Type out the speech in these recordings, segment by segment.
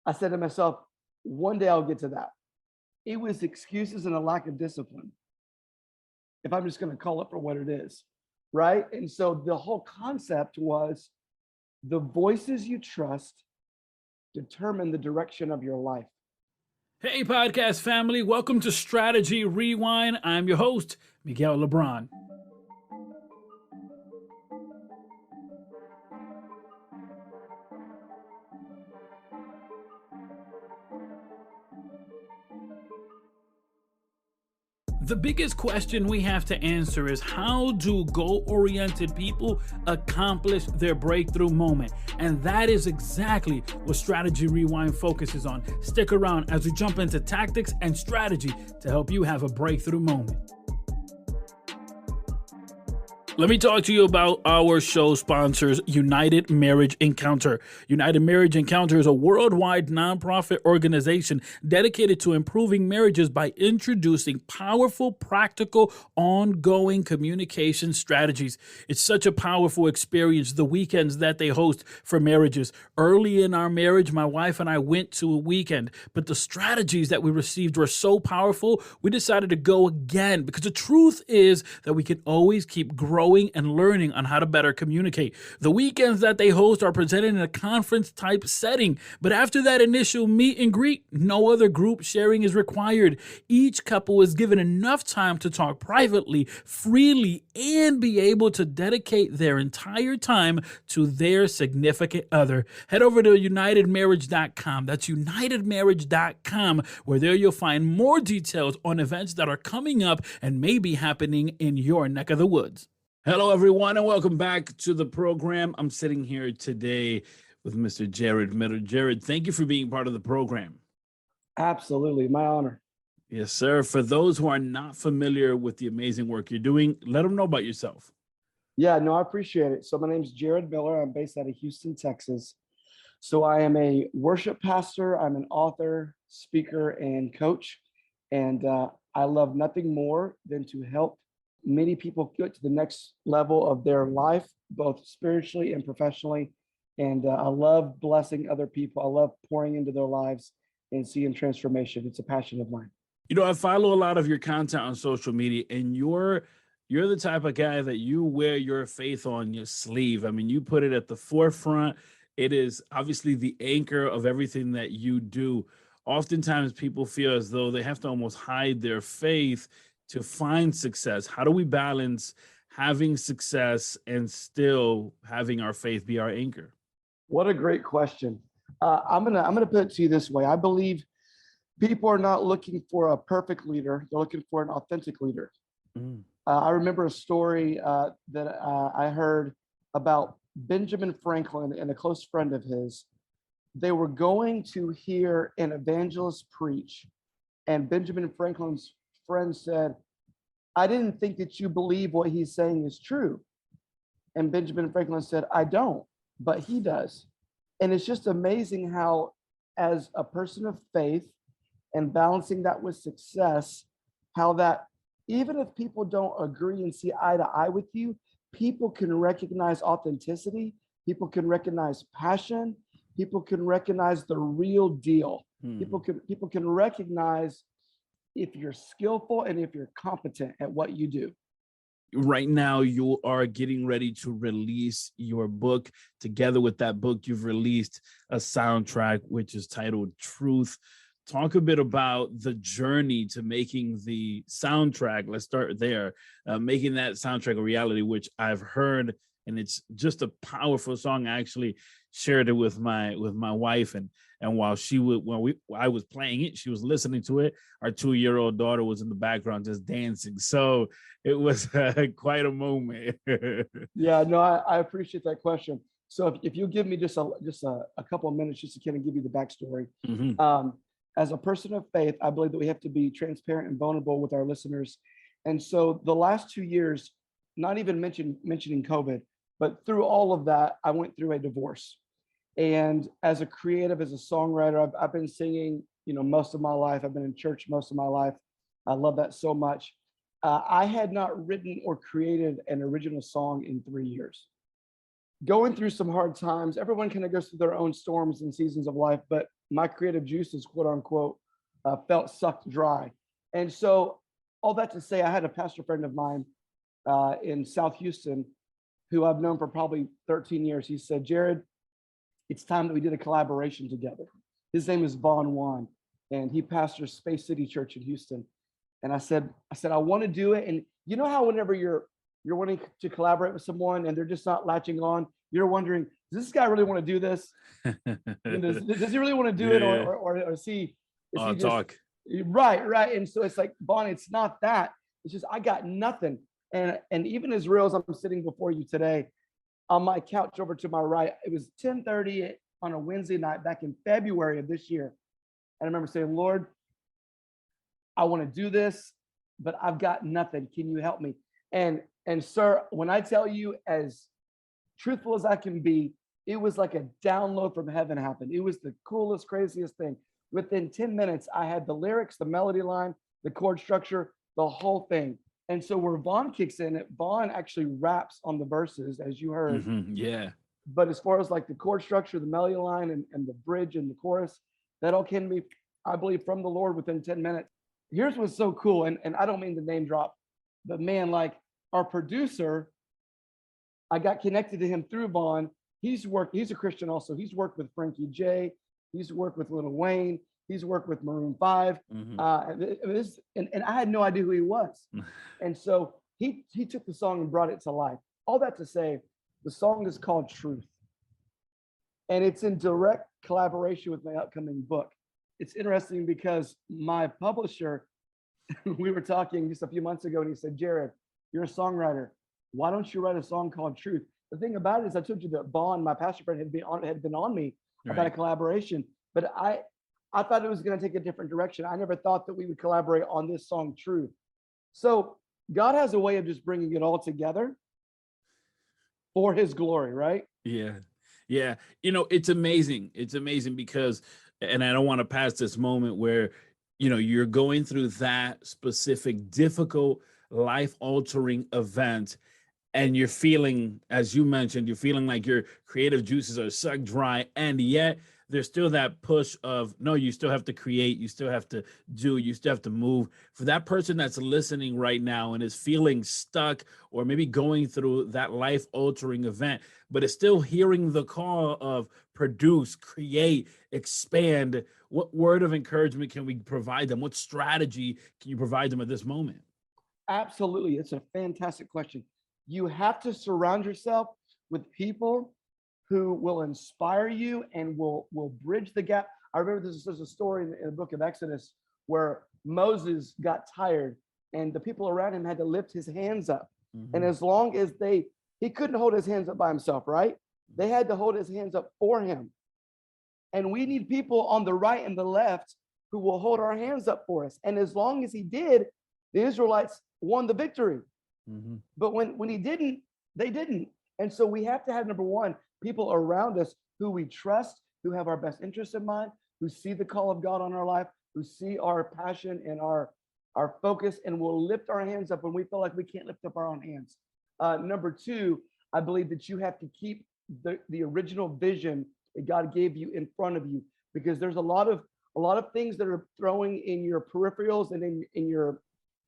I said to myself, one day I'll get to that. It was excuses and a lack of discipline, if I'm just going to call it for what it is. Right. And so the whole concept was the voices you trust determine the direction of your life. Hey, podcast family, welcome to Strategy Rewind. I'm your host, Miguel Lebron. The biggest question we have to answer is, how do goal-oriented people accomplish their breakthrough moment? And that is exactly what Strategy Rewind focuses on. Stick around as we jump into tactics and strategy to help you have a breakthrough moment. Let me talk to you about our show sponsors, United Marriage Encounter. United Marriage Encounter is a worldwide nonprofit organization dedicated to improving marriages by introducing powerful, practical, ongoing communication strategies. It's such a powerful experience, the weekends that they host for marriages. Early in our marriage, my wife and I went to a weekend, but the strategies that we received were so powerful, we decided to go again, because the truth is that we can always keep growing and learning on how to better communicate. The weekends that they host are presented in a conference type setting, but after that initial meet and greet, no other group sharing is required. Each couple is given enough time to talk privately, freely, and be able to dedicate their entire time to their significant other. Head over to unitedmarriage.com. That's unitedmarriage.com, where there you'll find more details on events that are coming up and may be happening in your neck of the woods. Hello, everyone, and welcome back to the program. I'm sitting here today with Mr. Jared Miller. Jared, thank you for being part of the program. Absolutely. My honor. Yes, sir. For those who are not familiar with the amazing work you're doing, let them know about yourself. Yeah, no, I appreciate it. So my name is Jared Miller. I'm based out of Houston, Texas. So I am a worship pastor. I'm an author, speaker, and coach. And I love nothing more than to help many people get to the next level of their life, both spiritually and professionally. And I love blessing other people. I love pouring into their lives and seeing transformation. It's a passion of mine. You know, I follow a lot of your content on social media, and you're the type of guy that you wear your faith on your sleeve. I mean, you put it at the forefront. It is obviously the anchor of everything that you do. Oftentimes people feel as though they have to almost hide their faith to find success. How do we balance having success and still having our faith be our anchor? What a great question. I'm gonna put it to you this way. I believe people are not looking for a perfect leader. They're looking for an authentic leader. I remember a story that I heard about Benjamin Franklin and a close friend of his. They were going to hear an evangelist preach, and Benjamin Franklin's friend said, "I didn't think that you believe what he's saying is true." And Benjamin Franklin said, "I don't, but he does." And it's just amazing how, as a person of faith and balancing that with success, how that even if people don't agree and see eye to eye with you, people can recognize authenticity, people can recognize passion, people can recognize the real deal. People can recognize if you're skillful and if you're competent at what you do. Right now, you are getting ready to release your book. Together with that book, you've released a soundtrack, which is titled Truth. Talk a bit about the journey to making the soundtrack. Let's start there. Making that soundtrack a reality, which I've heard, and it's just a powerful song. I actually shared it with my wife, and while I was playing it, she was listening to it. Our 2-year-old daughter was in the background just dancing. So it was quite a moment. Yeah, no, I appreciate that question. So if you give me just a couple of minutes just to kind of give you the backstory. As a person of faith, I believe that we have to be transparent and vulnerable with our listeners. And so the last 2 years, not even mentioning COVID, but through all of that, I went through a divorce. And as a creative, as a songwriter, I've been singing, most of my life. I've been in church most of my life. I love that so much. I had not written or created an original song in 3 years. Going through some hard times. Everyone kind of goes through their own storms and seasons of life, but my creative juices, quote unquote, felt sucked dry. And so, all that to say, I had a pastor friend of mine in South Houston who I've known for probably 13 years. He said, Jared, it's time that we did a collaboration together. His name is Vaughn Wan, and he pastors Space City Church in Houston. And I said, I want to do it. And you know how whenever you're wanting to collaborate with someone and they're just not latching on, you're wondering, does this guy really want to do this? Does he really want to do it, or is he just talk? Right. And so it's like, Bonnie, it's not that. It's just I got nothing. And even as real as I'm sitting before you today, on my couch over to my right, it was 10:30 on a Wednesday night back in February of this year. And I remember saying, Lord, I want to do this, but I've got nothing. Can you help me? And sir, when I tell you, as truthful as I can be, it was like a download from heaven happened. It was the coolest, craziest thing. Within 10 minutes, I had the lyrics, the melody line, the chord structure, the whole thing. And so where Vaughn kicks in, Vaughn actually raps on the verses, as you heard. Mm-hmm. Yeah. But as far as like the chord structure, the melody line, and the bridge and the chorus, that all came to me, I believe, from the Lord within 10 minutes. Here's what's so cool, and I don't mean to name drop, but man, like our producer, I got connected to him through Vaughn. He's a Christian also. He's worked with Frankie J. He's worked with Lil Wayne. He's worked with Maroon 5. Mm-hmm. And I had no idea who he was. And so he took the song and brought it to life. All that to say, the song is called Truth. And it's in direct collaboration with my upcoming book. It's interesting because my publisher, we were talking just a few months ago, and he said, Jared, you're a songwriter. Why don't you write a song called Truth? The thing about it is, I told you that Vaughn, my pastor friend, had been on me about a collaboration, but I thought it was going to take a different direction. I never thought that we would collaborate on this song, Truth. So God has a way of just bringing it all together for his glory, right? Yeah. Yeah. You know, it's amazing. It's amazing because, and I don't want to pass this moment where, you know, you're going through that specific, difficult, life-altering event, and you're feeling, as you mentioned, you're feeling like your creative juices are sucked dry, and yet there's still that push of, no, you still have to create, you still have to do, you still have to move. For that person that's listening right now and is feeling stuck or maybe going through that life-altering event, but is still hearing the call of produce, create, expand, what word of encouragement can we provide them? What strategy can you provide them at this moment? Absolutely. It's a fantastic question. You have to surround yourself with people who will inspire you and will bridge the gap. I remember there's a story in the book of Exodus where Moses got tired and the people around him had to lift his hands up. Mm-hmm. And as long as he couldn't hold his hands up by himself, right? They had to hold his hands up for him. And we need people on the right and the left who will hold our hands up for us. And as long as he did, the Israelites won the victory. Mm-hmm. But when he didn't, they didn't. And so we have to have, number one, people around us who we trust, who have our best interests in mind, who see the call of God on our life, who see our passion and our focus, and will lift our hands up when we feel like we can't lift up our own hands. Number two, I believe that you have to keep the original vision that God gave you in front of you, because there's a lot of things that are throwing in your peripherals and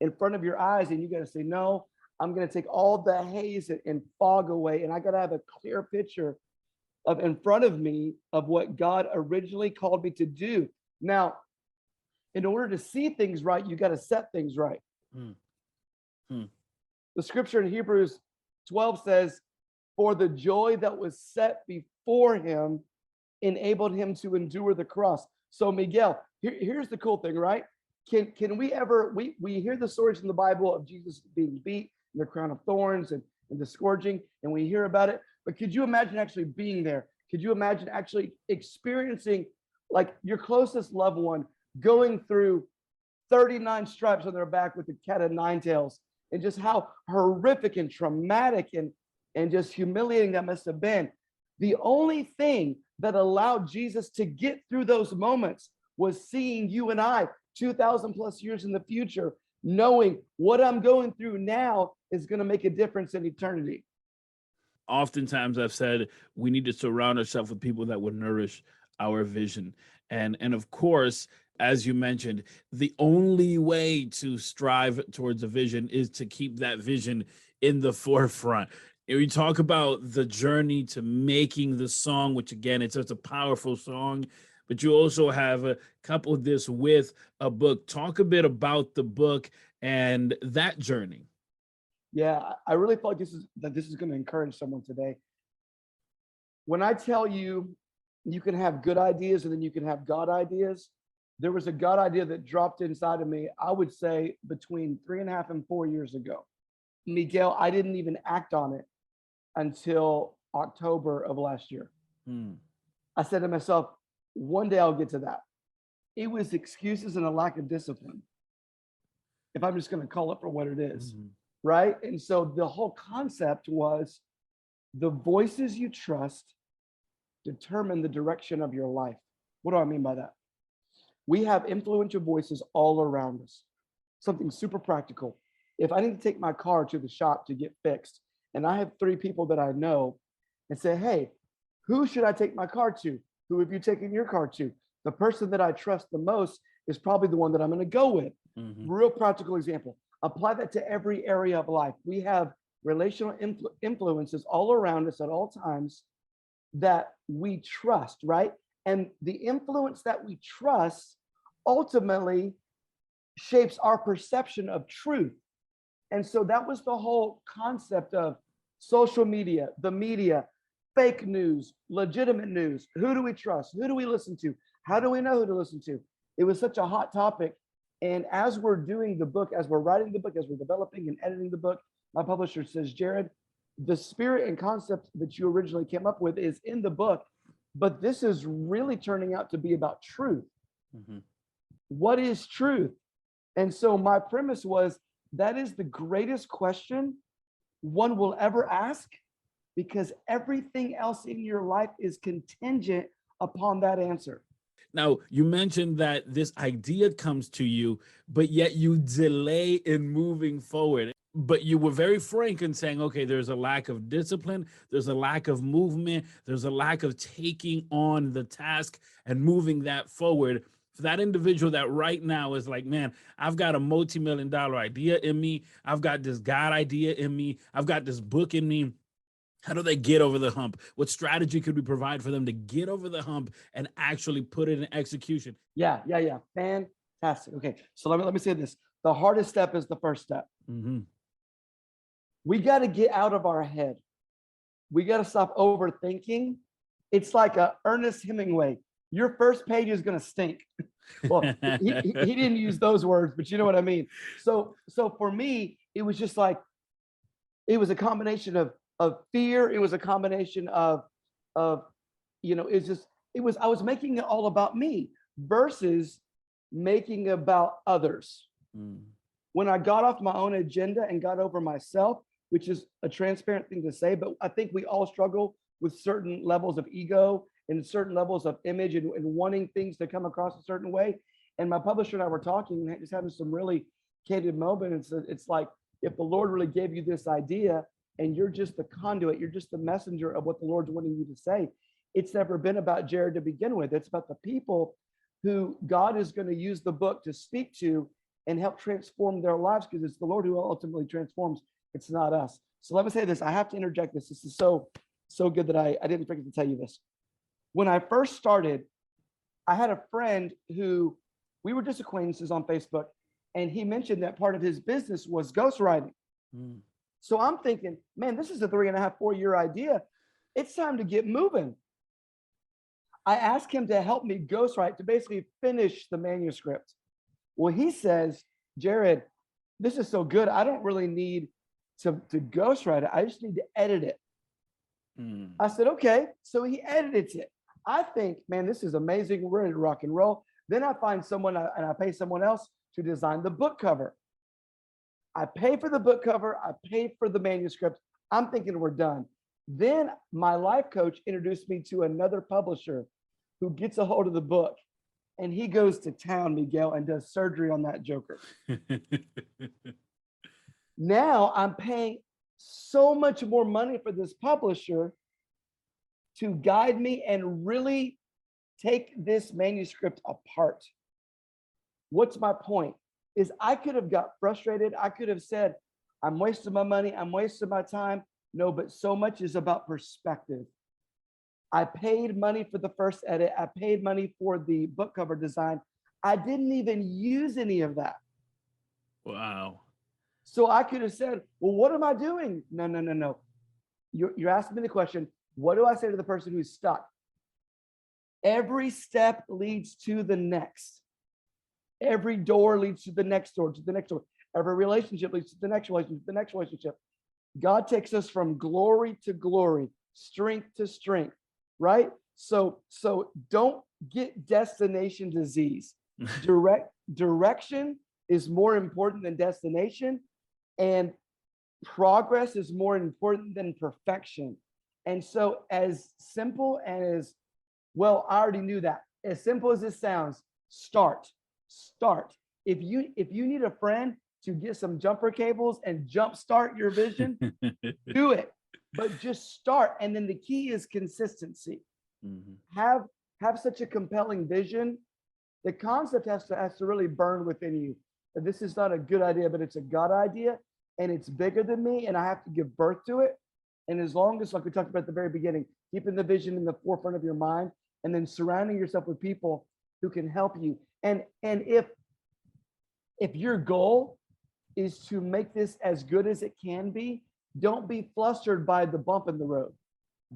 in front of your eyes, and you got to say, no, I'm going to take all the haze and fog away, and I got to have a clear picture of in front of me of what God originally called me to do. Now, in order to see things right, you got to set things right. The scripture in Hebrews 12 says, for the joy that was set before him enabled him to endure the cross. So Miguel, here's the cool thing, right? Can we ever, we hear the stories in the Bible of Jesus being beat and the crown of thorns and the scourging, and we hear about it, but could you imagine actually being there? Could you imagine actually experiencing like your closest loved one going through 39 stripes on their back with the cat of nine tails, and just how horrific and traumatic and just humiliating that must have been? The only thing that allowed Jesus to get through those moments was seeing you and I 2,000 plus years in the future, knowing what I'm going through now is going to make a difference in eternity. Oftentimes I've said we need to surround ourselves with people that would nourish our vision. And of course, as you mentioned, the only way to strive towards a vision is to keep that vision in the forefront. And we talk about the journey to making the song, which again, it's such a powerful song, but you also have a couple of this with a book. Talk a bit about the book and that journey. Yeah, I really feel like this is going to encourage someone today. When I tell you, you can have good ideas and then you can have God ideas, there was a God idea that dropped inside of me, I would say between 3.5 and 4 years ago. Miguel, I didn't even act on it until October of last year. I said to myself, one day I'll get to that. It was excuses and a lack of discipline, if I'm just going to call it for what it is, right? And so the whole concept was the voices you trust determine the direction of your life. What do I mean by that? We have influential voices all around us. Something super practical. If I need to take my car to the shop to get fixed, and I have 3 people that I know and say, hey, who should I take my car to? Who have you taken your car to? The person that I trust the most is probably the one that I'm going to go with. Real practical example. Apply that to every area of life. We have relational influences all around us at all times that we trust, right? And the influence that we trust ultimately shapes our perception of truth. And so that was the whole concept of social media, the media, fake news, legitimate news. Who do we trust? Who do we listen to? How do we know who to listen to? It was such a hot topic. And as we're doing the book, as we're writing the book, as we're developing and editing the book, my publisher says, Jared, the spirit and concept that you originally came up with is in the book, but this is really turning out to be about truth. What is truth? And so my premise was that is the greatest question one will ever ask, because everything else in your life is contingent upon that answer. Now, you mentioned that this idea comes to you, but yet you delay in moving forward. But you were very frank in saying, okay, there's a lack of discipline, there's a lack of movement, there's a lack of taking on the task and moving that forward. For that individual that right now is like, man, I've got a multi-million-dollar idea in me, I've got this God idea in me, I've got this book in me. How do they get over the hump? What strategy could we provide for them to get over the hump and actually put it in execution? Yeah. Fantastic. Okay, so let me say this. The hardest step is the first step. We got to get out of our head. We got to stop overthinking. It's like Ernest Hemingway. Your first page is going to stink. Well, he didn't use those words, but you know what I mean. So for me, it was just like, it was a combination of fear. It was a combination of I was making it all about me versus making about others. When I got off my own agenda and got over myself, which is a transparent thing to say, but I think we all struggle with certain levels of ego and certain levels of image and wanting things to come across a certain way. And my publisher and I were talking and just having some really candid moments. It's like, if the Lord really gave you this idea and you're just the conduit, you're just the messenger of what the Lord's wanting you to say, it's never been about Jared to begin with. It's about the people who God is going to use the book to speak to and help transform their lives, because it's the Lord who ultimately transforms. It's not us. So let me say this. I have to interject this. This is so good that I didn't forget to tell you this. When I first started, I had a friend who we were just acquaintances on Facebook, and he mentioned that part of his business was ghostwriting. So I'm thinking, man, this is a 3.5, 4-year idea. It's time to get moving. I asked him to help me ghostwrite, to basically finish the manuscript. Well, he says, Jared, this is so good. I don't really need to ghostwrite it. I just need to edit it. I said, okay. So he edited it. I think, man, this is amazing. We're ready to rock and roll. Then I find someone and I pay someone else to design the book cover. I pay for the book cover. I pay for the manuscript. I'm thinking we're done. Then my life coach introduced me to another publisher who gets a hold of the book, and he goes to town, Miguel, and does surgery on that joker. Now I'm paying so much more money for this publisher to guide me and really take this manuscript apart. What's my point? Is I could have got frustrated. I could have said, I'm wasting my money. I'm wasting my time. No, but so much is about perspective. I paid money for the first edit. I paid money for the book cover design. I didn't even use any of that. Wow. So I could have said, well, what am I doing? No. You're asking me the question, what do I say to the person who's stuck? Every step leads to the next. Every door leads to the next door, to the next door. Every relationship leads to the next relationship, the next relationship. God takes us from glory to glory, strength to strength, right? So don't get destination disease. Direction is more important than destination, and progress is more important than perfection. And so as simple and as, well, I already knew that. As simple as it sounds, start. If you need a friend to get some jumper cables and jumpstart your vision, do it. But just start. And then the key is consistency. Mm-hmm. Have such a compelling vision. The concept has to really burn within you. That this is not a good idea, but it's a God idea, and it's bigger than me, and I have to give birth to it. And as long as, like we talked about at the very beginning, keeping the vision in the forefront of your mind, and then surrounding yourself with people who can help you. And if your goal is to make this as good as it can be, don't be flustered by the bump in the road.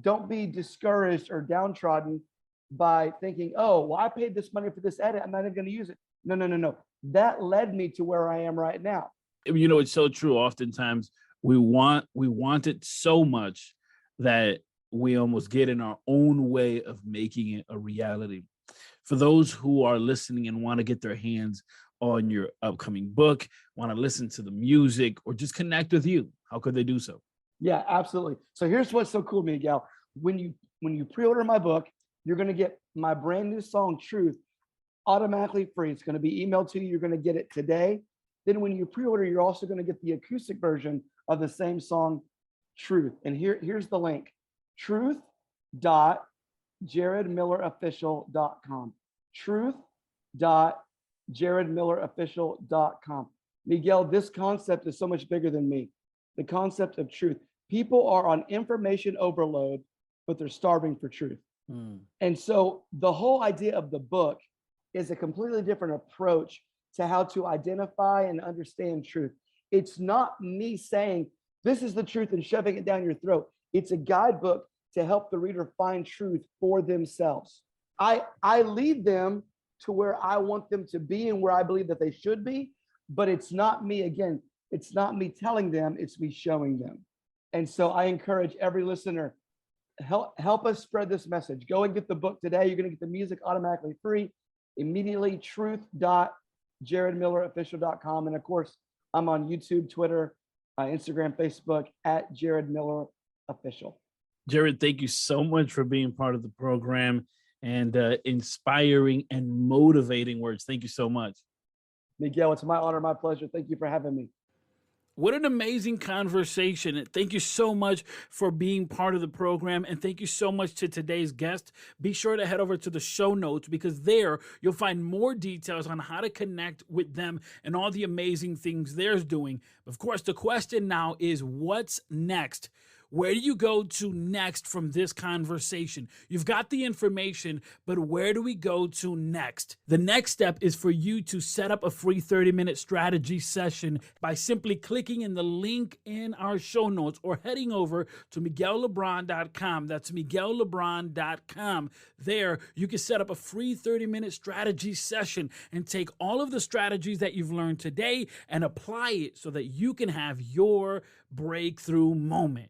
Don't be discouraged or downtrodden by thinking, oh, well, I paid this money for this edit, I'm not even going to use it. No. That led me to where I am right now. You know, it's so true. Oftentimes we want it so much that we almost get in our own way of making it a reality. For those who are listening and want to get their hands on your upcoming book, want to listen to the music, or just connect with you, how could they do so? Yeah, absolutely. So here's what's so cool, Miguel. When you pre-order my book, you're going to get my brand new song, Truth, automatically free. It's going to be emailed to you. You're going to get it today. Then when you pre-order, you're also going to get the acoustic version of the same song, Truth. And here's the link, truth.jaredmillerofficial.com. Truth.jaredmillerofficial.com. Miguel, this concept is so much bigger than me. The concept of truth. People are on information overload, but they're starving for truth. And so the whole idea of the book is a completely different approach to how to identify and understand truth. It's not me saying, this is the truth and shoving it down your throat. It's a guidebook to help the reader find truth for themselves. I lead them to where I want them to be and where I believe that they should be, but it's not me, again, it's not me telling them, it's me showing them. And so I encourage every listener, help us spread this message. Go and get the book today. You're going to get the music automatically free immediately. Truth.jaredmillerofficial.com. And of course, I'm on YouTube, Twitter, Instagram, Facebook at Jared Miller Official. Jared, thank you so much for being part of the program and inspiring and motivating words. Thank you so much. Miguel, it's my honor, my pleasure. Thank you for having me. What an amazing conversation. Thank you so much for being part of the program. And thank you so much to today's guest. Be sure to head over to the show notes, because there you'll find more details on how to connect with them and all the amazing things they're doing. Of course, the question now is, what's next? Where do you go to next from this conversation? You've got the information, but where do we go to next? The next step is for you to set up a free 30-minute strategy session by simply clicking in the link in our show notes or heading over to MiguelLebron.com. That's MiguelLebron.com. There, you can set up a free 30-minute strategy session and take all of the strategies that you've learned today and apply it so that you can have your breakthrough moment.